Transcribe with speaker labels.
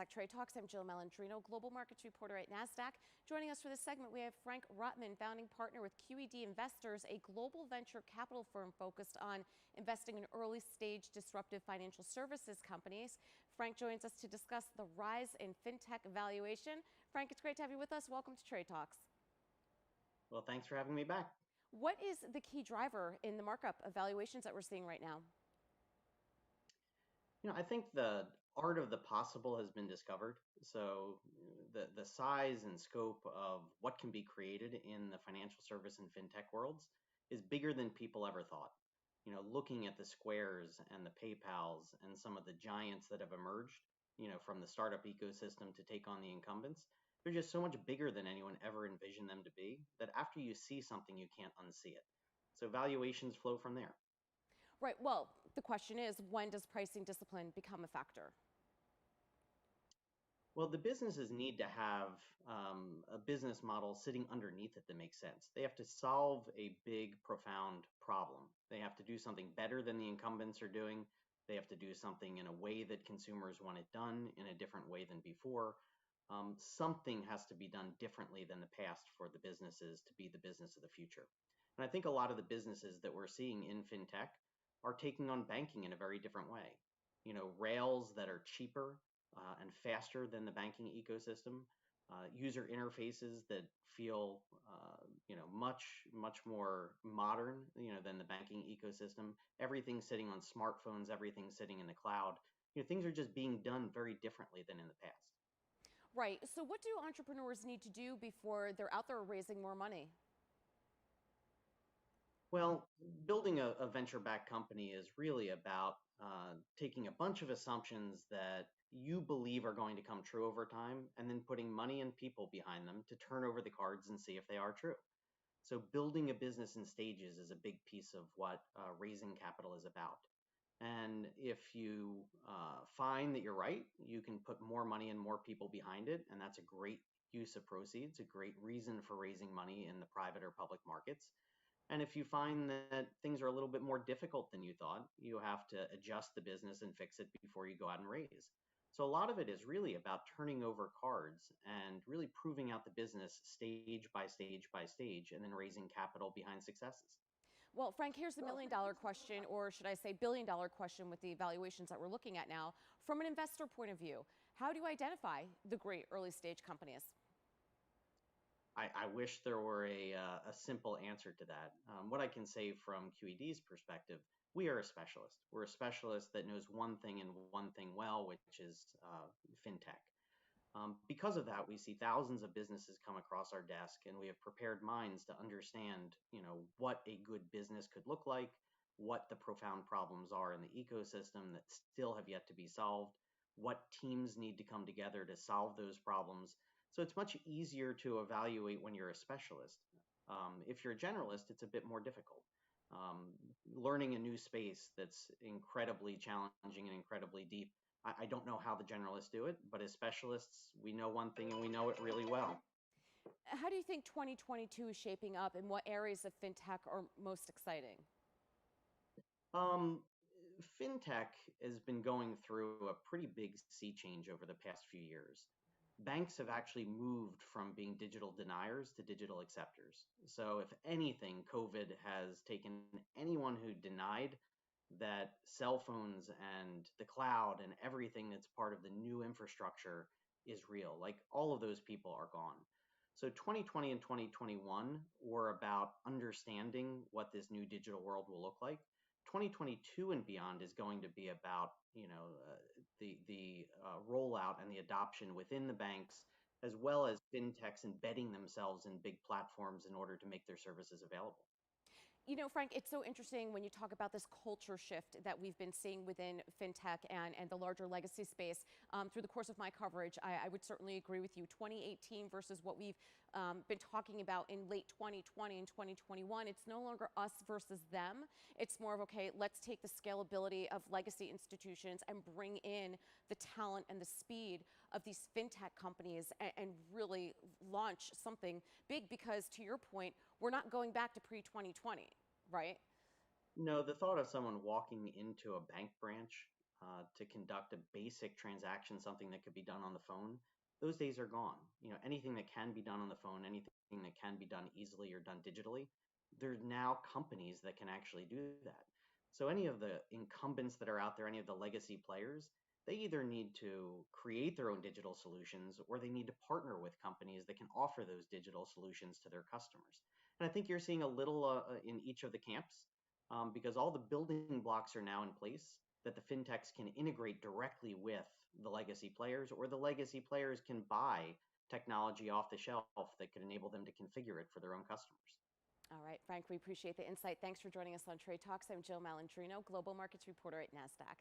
Speaker 1: Nasdaq Trade Talks. I'm Jill Malandrino, global markets reporter at Nasdaq. Joining us for this segment, we have Frank Rotman, founding partner with QED Investors, a global venture capital firm focused on investing in early stage disruptive financial services companies. Frank joins us to discuss the rise in fintech valuation. Frank, it's great to have you with us. Welcome to Trade Talks.
Speaker 2: Well, thanks for having me back.
Speaker 1: What is the key driver in the markup of valuations that we're seeing right now?
Speaker 2: I think the art of the possible has been discovered. So the size and scope of what can be created in the financial service and fintech worlds is bigger than people ever thought. Looking at the Squares and the PayPals and some of the giants that have emerged, from the startup ecosystem to take on the incumbents, they're just so much bigger than anyone ever envisioned them to be that after you see something, you can't unsee it. So valuations flow from there.
Speaker 1: Right. Well, the question is, when does pricing discipline become a factor?
Speaker 2: Well, the businesses need to have a business model sitting underneath it that makes sense. They have to solve a big, profound problem. They have to do something better than the incumbents are doing. They have to do something in a way that consumers want it done, in a different way than before. Something has to be done differently than the past for the businesses to be the business of the future. And I think a lot of the businesses that we're seeing in fintech are taking on banking in a very different way. Rails that are cheaper and faster than the banking ecosystem, user interfaces that feel, much more modern, than the banking ecosystem. Everything sitting on smartphones, everything sitting in the cloud. Things are just being done very differently than in the past.
Speaker 1: Right. So what do entrepreneurs need to do before they're out there raising more money?
Speaker 2: Well, building a venture-backed company is really about taking a bunch of assumptions that you believe are going to come true over time, and then putting money and people behind them to turn over the cards and see if they are true. So building a business in stages is a big piece of what raising capital is about. And if you find that you're right, you can put more money and more people behind it, and that's a great use of proceeds, a great reason for raising money in the private or public markets. And if you find that things are a little bit more difficult than you thought, you have to adjust the business and fix it before you go out and raise. So a lot of it is really about turning over cards and really proving out the business stage by stage by stage, and then raising capital behind successes.
Speaker 1: Well, Frank, here's the million-dollar question, or should I say billion-dollar question with the valuations that we're looking at now. From an investor point of view, how do you identify the great early stage companies?
Speaker 2: I wish there were a simple answer to that. What I can say from QED's perspective, we are a specialist. We're a specialist that knows one thing and one thing well, which is fintech. Because of that, we see thousands of businesses come across our desk, and we have prepared minds to understand, what a good business could look like, what the profound problems are in the ecosystem that still have yet to be solved, what teams need to come together to solve those problems. So it's much easier to evaluate when you're a specialist. If you're a generalist, it's a bit more difficult. Learning a new space that's incredibly challenging and incredibly deep, I don't know how the generalists do it, but as specialists, we know one thing and we know it really well.
Speaker 1: How do you think 2022 is shaping up, and what areas of fintech are most exciting?
Speaker 2: Um, Fintech has been going through a pretty big sea change over the past few years. Banks have actually moved from being digital deniers to digital acceptors. So if anything, COVID has taken anyone who denied that cell phones and the cloud and everything that's part of the new infrastructure is real. Like, all of those people are gone. So 2020 and 2021 were about understanding what this new digital world will look like. 2022 and beyond is going to be about, the rollout and the adoption within the banks, as well as fintechs embedding themselves in big platforms in order to make their services available.
Speaker 1: You know, Frank, it's so interesting when you talk about this culture shift that we've been seeing within fintech and the larger legacy space. Through the course of my coverage, I would certainly agree with you. 2018 versus what we've been talking about in late 2020 and 2021, it's no longer us versus them. It's more of, okay, let's take the scalability of legacy institutions and bring in the talent and the speed of these fintech companies and really launch something big, because to your point, we're not going back to pre-2020. Right?
Speaker 2: No, the thought of someone walking into a bank branch to conduct a basic transaction, something that could be done on the phone, those days are gone. Anything that can be done on the phone, anything that can be done easily or done digitally, there's now companies that can actually do that. So any of the incumbents that are out there, any of the legacy players, they either need to create their own digital solutions or they need to partner with companies that can offer those digital solutions to their customers. And I think you're seeing a little in each of the camps because all the building blocks are now in place that the fintechs can integrate directly with the legacy players, or the legacy players can buy technology off the shelf that could enable them to configure it for their own customers.
Speaker 1: All right, Frank, we appreciate the insight. Thanks for joining us on Trade Talks. I'm Jill Malandrino, Global Markets Reporter at Nasdaq.